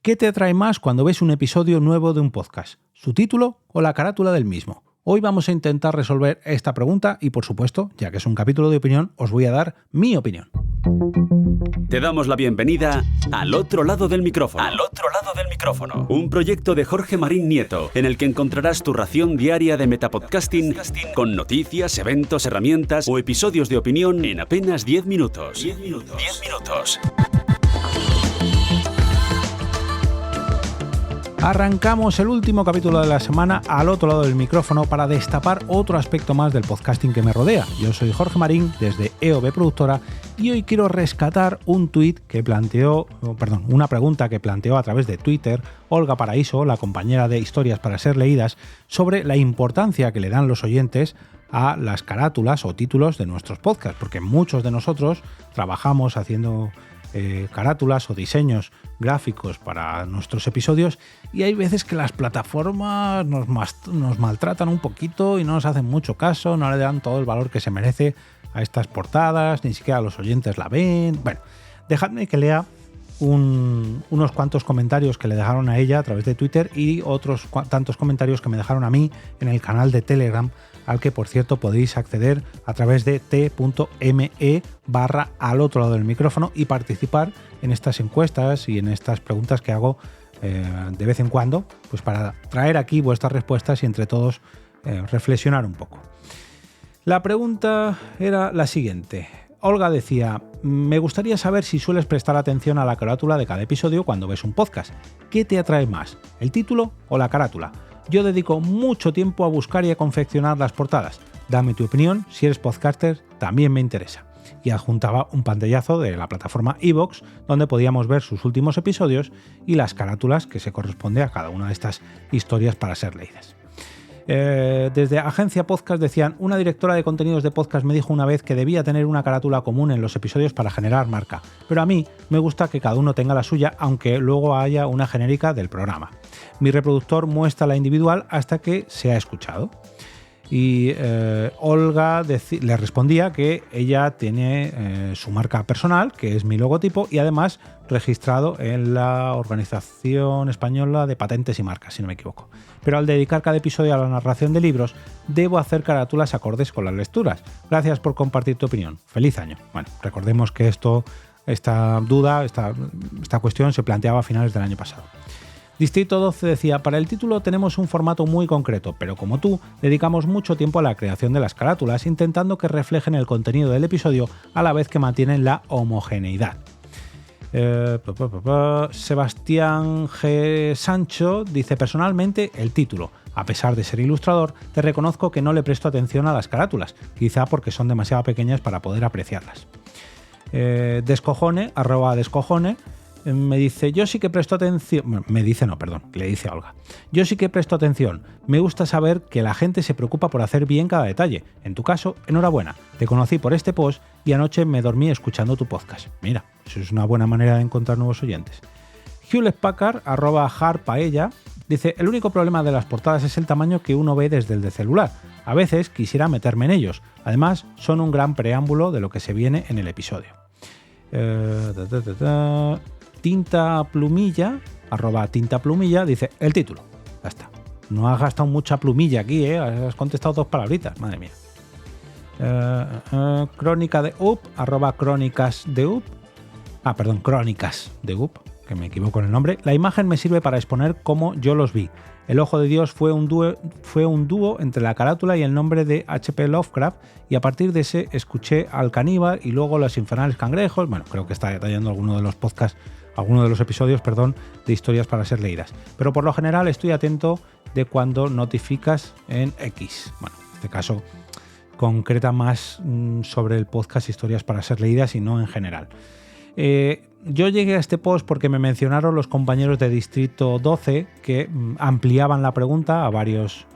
¿Qué te atrae más cuando ves un episodio nuevo de un podcast? ¿Su título o la carátula del mismo? Hoy vamos a intentar resolver esta pregunta y, por supuesto, ya que es un capítulo de opinión, os voy a dar mi opinión. Te damos la bienvenida Al otro lado del micrófono. Al otro lado del micrófono. Un proyecto de Jorge Marín Nieto, en el que encontrarás tu ración diaria de metapodcasting con noticias, eventos, herramientas o episodios de opinión en apenas 10 minutos. 10 minutos. Arrancamos el último capítulo de la semana al otro lado del micrófono para destapar otro aspecto más del podcasting que me rodea. Yo soy Jorge Marín desde EOB Productora y hoy quiero rescatar una pregunta que planteó a través de Twitter Olga Paraíso, la compañera de Historias para ser leídas, sobre la importancia que le dan los oyentes a las carátulas o títulos de nuestros podcasts, porque muchos de nosotros trabajamos haciendo carátulas o diseños gráficos para nuestros episodios y hay veces que las plataformas nos maltratan un poquito y no nos hacen mucho caso, no le dan todo el valor que se merece a estas portadas, ni siquiera los oyentes la ven. Bueno, dejadme que lea unos cuantos comentarios que le dejaron a ella a través de Twitter y otros tantos comentarios que me dejaron a mí en el canal de Telegram, al que por cierto podéis acceder a través de t.me/al otro lado del micrófono y participar en estas encuestas y en estas preguntas que hago de vez en cuando, pues para traer aquí vuestras respuestas y entre todos reflexionar un poco. La pregunta era la siguiente. Olga decía: me gustaría saber si sueles prestar atención a la carátula de cada episodio cuando ves un podcast. ¿Qué te atrae más, el título o la carátula? Yo dedico mucho tiempo a buscar y a confeccionar las portadas. Dame tu opinión, si eres podcaster también me interesa. Y adjuntaba un pantallazo de la plataforma iVoox donde podíamos ver sus últimos episodios y las carátulas que se corresponde a cada una de estas historias para ser leídas. Desde Agencia Podcast decían: una directora de contenidos de podcast me dijo una vez que debía tener una carátula común en los episodios para generar marca, pero a mí me gusta que cada uno tenga la suya, aunque luego haya una genérica del programa. Mi reproductor muestra la individual hasta que se ha escuchado. Y Olga le respondía que ella tiene su marca personal, que es mi logotipo, y además registrado en la Organización Española de Patentes y Marcas, si no me equivoco. Pero al dedicar cada episodio a la narración de libros, debo hacer carátulas acordes con las lecturas. Gracias por compartir tu opinión. ¡Feliz año! Bueno, recordemos que esta cuestión se planteaba a finales del año pasado. Distrito 12 decía: para el título tenemos un formato muy concreto, pero como tú, dedicamos mucho tiempo a la creación de las carátulas, intentando que reflejen el contenido del episodio a la vez que mantienen la homogeneidad. Sebastián G. Sancho dice: personalmente, el título. A pesar de ser ilustrador, te reconozco que no le presto atención a las carátulas, quizá porque son demasiado pequeñas para poder apreciarlas. Descojone, @descojone, me dice: yo sí que presto atención. Le dice a Olga: yo sí que presto atención. Me gusta saber que la gente se preocupa por hacer bien cada detalle. En tu caso, enhorabuena. Te conocí por este post y anoche me dormí escuchando tu podcast. Mira, eso es una buena manera de encontrar nuevos oyentes. Hewlett Packard, @harpaella, dice: el único problema de las portadas es el tamaño que uno ve desde el de celular. A veces quisiera meterme en ellos. Además, son un gran preámbulo de lo que se viene en el episodio. Tinta Plumilla, @Tinta Plumilla, dice: el título. Ya está. No has gastado mucha plumilla aquí, has contestado 2 palabritas, madre mía. Crónica de Up, @Crónicas de Up. Crónicas de Up, que me equivoco en el nombre. La imagen me sirve para exponer cómo yo los vi. El Ojo de Dios fue un dúo entre la carátula y el nombre de H.P. Lovecraft, y a partir de ese escuché al caníbal y luego los infernales cangrejos. Bueno, creo que está detallando alguno de los episodios, de Historias para ser leídas. Pero por lo general estoy atento de cuando notificas en X. Bueno, en este caso concreta más sobre el podcast Historias para ser leídas y no en general. Yo llegué a este post porque me mencionaron los compañeros de Distrito 12 que ampliaban la pregunta a varios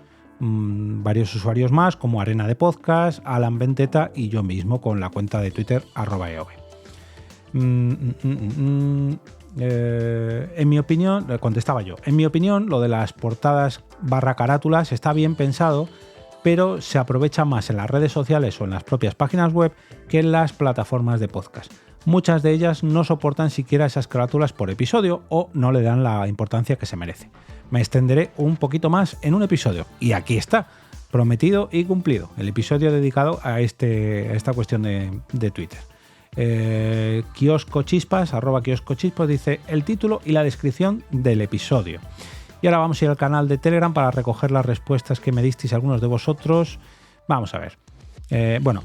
usuarios más, como Arena de Podcast, Alan Benteta y yo mismo con la cuenta de Twitter @eov. En mi opinión, contestaba yo, en mi opinión, lo de las portadas /carátulas está bien pensado, pero se aprovecha más en las redes sociales o en las propias páginas web que en las plataformas de podcast. Muchas de ellas no soportan siquiera esas carátulas por episodio o no le dan la importancia que se merece. Me extenderé un poquito más en un episodio y aquí está, prometido y cumplido, el episodio dedicado a esta cuestión de Twitter. @kioscochispas dice el título y la descripción del episodio. Y ahora vamos a ir al canal de Telegram para recoger las respuestas que me disteis algunos de vosotros. Vamos a ver.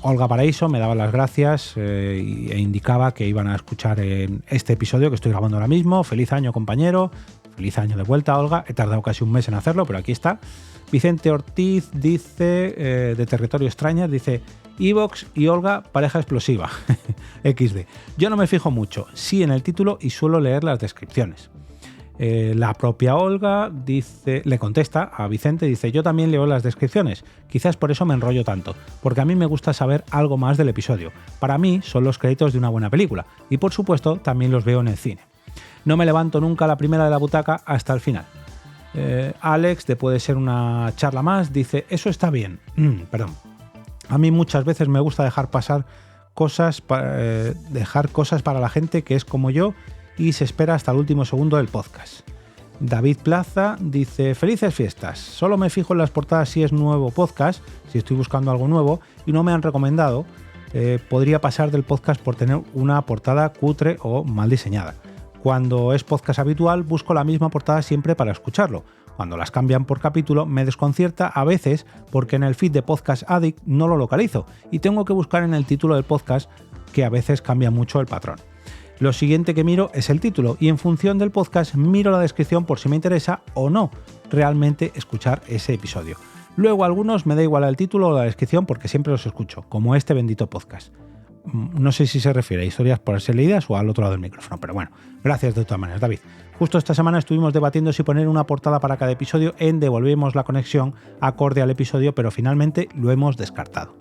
Olga Paraíso me daba las gracias e indicaba que iban a escuchar este episodio que estoy grabando ahora mismo. Feliz año, compañero. Feliz año de vuelta, Olga. He tardado casi un mes en hacerlo, pero aquí está. Vicente Ortiz dice, de Territorio Extrañas, dice Evox y Olga, pareja explosiva. XD. Yo no me fijo mucho, sí en el título y suelo leer las descripciones. La propia Olga le contesta a Vicente, dice yo también leo las descripciones, quizás por eso me enrollo tanto, porque a mí me gusta saber algo más del episodio. Para mí son los créditos de una buena película y por supuesto también los veo en el cine. No me levanto nunca a la primera de la butaca hasta el final. Alex, de Puede Ser Una Charla Más, dice eso está bien. A mí muchas veces me gusta dejar cosas para la gente que es como yo y se espera hasta el último segundo del podcast. David Plaza dice felices fiestas, solo me fijo en las portadas si es nuevo podcast, si estoy buscando algo nuevo y no me han recomendado, podría pasar del podcast por tener una portada cutre o mal diseñada. Cuando es podcast habitual busco la misma portada siempre para escucharlo. Cuando las cambian por capítulo me desconcierta a veces porque en el feed de Podcast Addict no lo localizo y tengo que buscar en el título del podcast, que a veces cambia mucho el patrón. Lo siguiente que miro es el título y en función del podcast miro la descripción por si me interesa o no realmente escuchar ese episodio. Luego a algunos me da igual el título o la descripción porque siempre los escucho, como este bendito podcast. No sé si se refiere a historias por ser leídas o al otro lado del micrófono, pero bueno, gracias de todas maneras, David. Justo esta semana estuvimos debatiendo si poner una portada para cada episodio en Devolvemos la Conexión acorde al episodio, pero finalmente lo hemos descartado.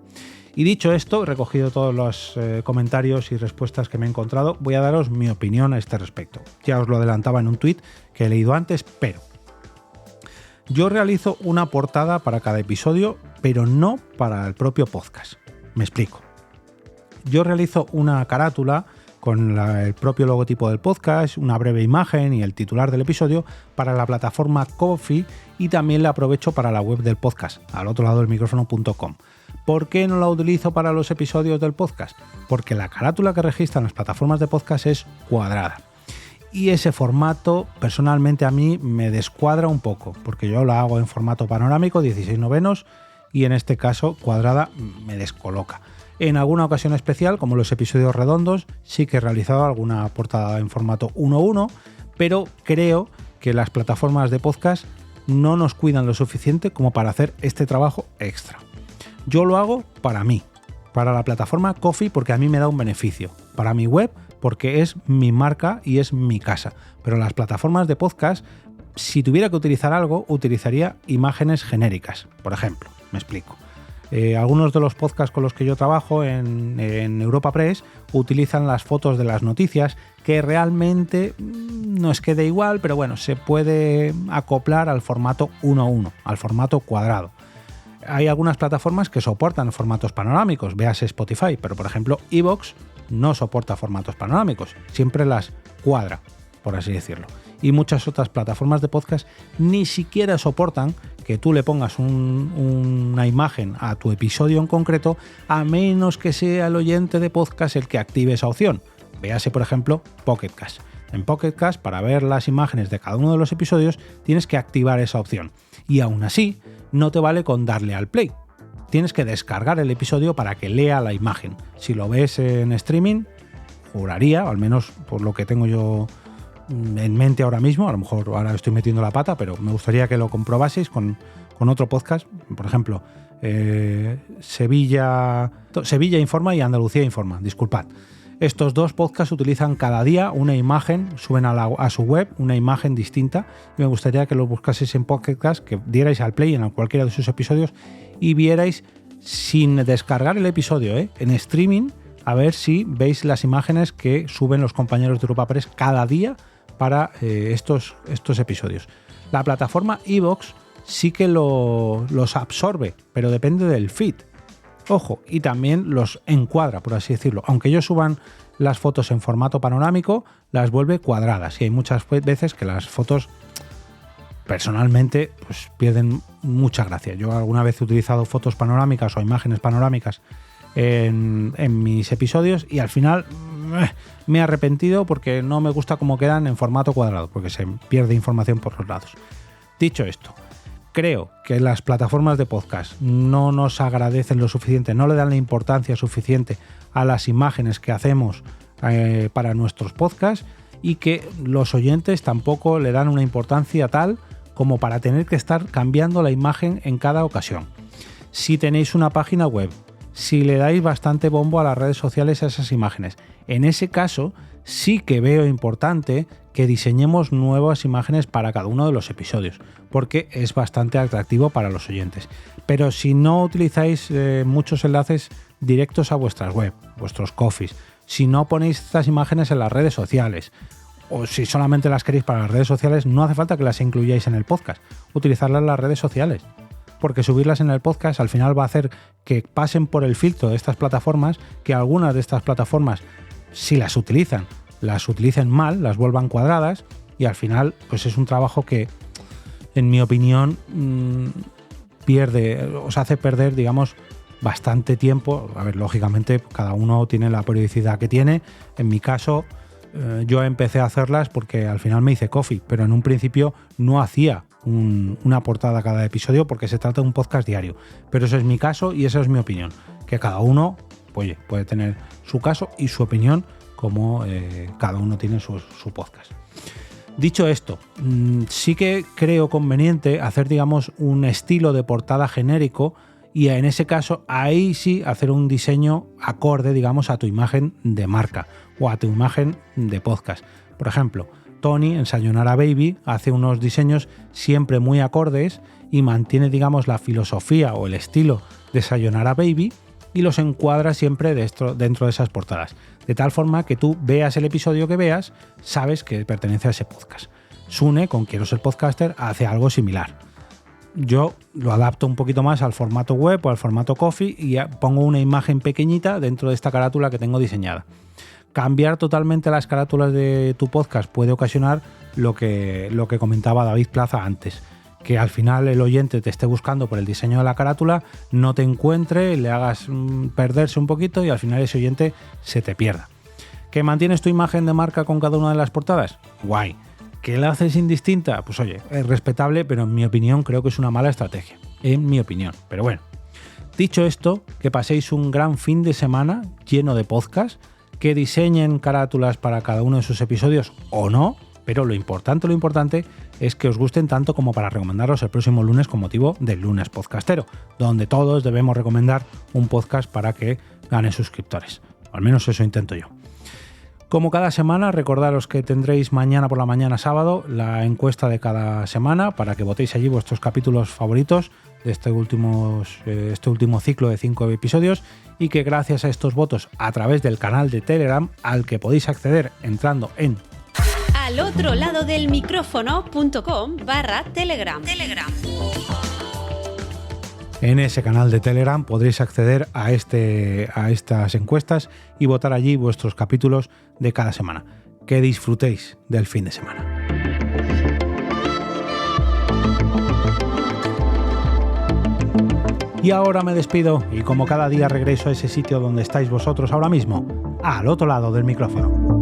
Y dicho esto, he recogido todos los comentarios y respuestas que me he encontrado, voy a daros mi opinión a este respecto. Ya os lo adelantaba en un tuit que he leído antes, pero yo realizo una portada para cada episodio, pero no para el propio podcast. Me explico. Yo realizo una carátula con el propio logotipo del podcast, una breve imagen y el titular del episodio para la plataforma Ko-fi y también la aprovecho para la web del podcast, al otro lado del micrófono.com. ¿Por qué no la utilizo para los episodios del podcast? Porque la carátula que registran las plataformas de podcast es cuadrada. Y ese formato, personalmente a mí me descuadra un poco, porque yo la hago en formato panorámico, 16:9, y en este caso cuadrada me descoloca. En alguna ocasión especial, como los episodios redondos, sí que he realizado alguna portada en formato 1:1, pero creo que las plataformas de podcast no nos cuidan lo suficiente como para hacer este trabajo extra. Yo lo hago para mí, para la plataforma Ko-fi porque a mí me da un beneficio, para mi web porque es mi marca y es mi casa, pero las plataformas de podcast, si tuviera que utilizar algo, utilizaría imágenes genéricas, por ejemplo, me explico. Algunos de los podcasts con los que yo trabajo en Europa Press utilizan las fotos de las noticias, que realmente no es que dé igual, pero bueno, se puede acoplar al formato 1:1, al formato cuadrado. Hay algunas plataformas que soportan formatos panorámicos, véase Spotify, pero por ejemplo Evox no soporta formatos panorámicos, siempre las cuadra, por así decirlo. Y muchas otras plataformas de podcast ni siquiera soportan que tú le pongas una imagen a tu episodio en concreto, a menos que sea el oyente de podcast el que active esa opción. Véase, por ejemplo, Pocket Cast. En Pocket Cast, para ver las imágenes de cada uno de los episodios, tienes que activar esa opción. Y aún así, no te vale con darle al play. Tienes que descargar el episodio para que lea la imagen. Si lo ves en streaming, juraría, al menos por lo que tengo yo en mente ahora mismo, a lo mejor ahora estoy metiendo la pata, pero me gustaría que lo comprobaseis con otro podcast, por ejemplo, Sevilla Informa y Andalucía Informa, disculpad. Estos dos podcasts utilizan cada día una imagen, suben a su web una imagen distinta y me gustaría que lo buscaseis en Pocket Cast, que dierais al play en cualquiera de sus episodios y vierais sin descargar el episodio, en streaming, a ver si veis las imágenes que suben los compañeros de Europa Press cada día para estos episodios. La plataforma Evox sí que los absorbe, pero depende del feed. Ojo, y también los encuadra, por así decirlo. Aunque ellos suban las fotos en formato panorámico, las vuelve cuadradas. Y hay muchas veces que las fotos, personalmente, pues pierden mucha gracia. Yo alguna vez he utilizado fotos panorámicas o imágenes panorámicas en mis episodios y al final me he arrepentido porque no me gusta cómo quedan en formato cuadrado, porque se pierde información por los lados. Dicho esto, creo que las plataformas de podcast no nos agradecen lo suficiente, no le dan la importancia suficiente a las imágenes que hacemos para nuestros podcasts, y que los oyentes tampoco le dan una importancia tal como para tener que estar cambiando la imagen en cada ocasión. Si tenéis una página web, si le dais bastante bombo a las redes sociales a esas imágenes, en ese caso sí que veo importante que diseñemos nuevas imágenes para cada uno de los episodios, porque es bastante atractivo para los oyentes. Pero si no utilizáis muchos enlaces directos a vuestras web, vuestros coffees, si no ponéis estas imágenes en las redes sociales, o si solamente las queréis para las redes sociales, no hace falta que las incluyáis en el podcast, utilizarlas en las redes sociales, porque subirlas en el podcast al final va a hacer que pasen por el filtro de estas plataformas, que algunas de estas plataformas, si las utilicen mal, las vuelvan cuadradas, y al final pues es un trabajo que, en mi opinión, os hace perder, digamos, bastante tiempo. A ver, lógicamente cada uno tiene la periodicidad que tiene. En mi caso, yo empecé a hacerlas porque al final me hice coffee, pero en un principio no hacía una portada a cada episodio porque se trata de un podcast diario. Pero ese es mi caso y esa es mi opinión, que cada uno, oye, puede tener su caso y su opinión, como cada uno tiene su podcast. Dicho esto, sí que creo conveniente hacer, digamos, un estilo de portada genérico, y en ese caso ahí sí hacer un diseño acorde, digamos, a tu imagen de marca o a tu imagen de podcast. Por ejemplo, Tony en Sayonara Baby hace unos diseños siempre muy acordes y mantiene, digamos, la filosofía o el estilo de Sayonara Baby y los encuadra siempre dentro de esas portadas. De tal forma que tú veas el episodio que veas, sabes que pertenece a ese podcast. Sune, con Quiero Ser Podcaster, hace algo similar. Yo lo adapto un poquito más al formato web o al formato coffee y pongo una imagen pequeñita dentro de esta carátula que tengo diseñada. Cambiar totalmente las carátulas de tu podcast puede ocasionar lo que comentaba David Plaza antes, que al final el oyente te esté buscando por el diseño de la carátula, no te encuentre, le hagas perderse un poquito y al final ese oyente se te pierda. ¿Que mantienes tu imagen de marca con cada una de las portadas? Guay. ¿Que la haces indistinta? Pues oye, es respetable, pero en mi opinión creo que es una mala estrategia. En mi opinión. Pero bueno, dicho esto, que paséis un gran fin de semana lleno de podcast, que diseñen carátulas para cada uno de sus episodios o no, pero lo importante es que os gusten tanto como para recomendarlos el próximo lunes con motivo del lunes podcastero, donde todos debemos recomendar un podcast para que gane suscriptores. Al menos eso intento yo. Como cada semana, recordaros que tendréis mañana por la mañana, sábado, la encuesta de cada semana para que votéis allí vuestros capítulos favoritos de este último ciclo de 5 episodios, y que gracias a estos votos a través del canal de Telegram, al que podéis acceder entrando en alotroladodelmicrofono.com/Telegram. En ese canal de Telegram podréis acceder a estas encuestas y votar allí vuestros capítulos de cada semana. Que disfrutéis del fin de semana. Y ahora me despido y como cada día regreso a ese sitio donde estáis vosotros ahora mismo, al otro lado del micrófono.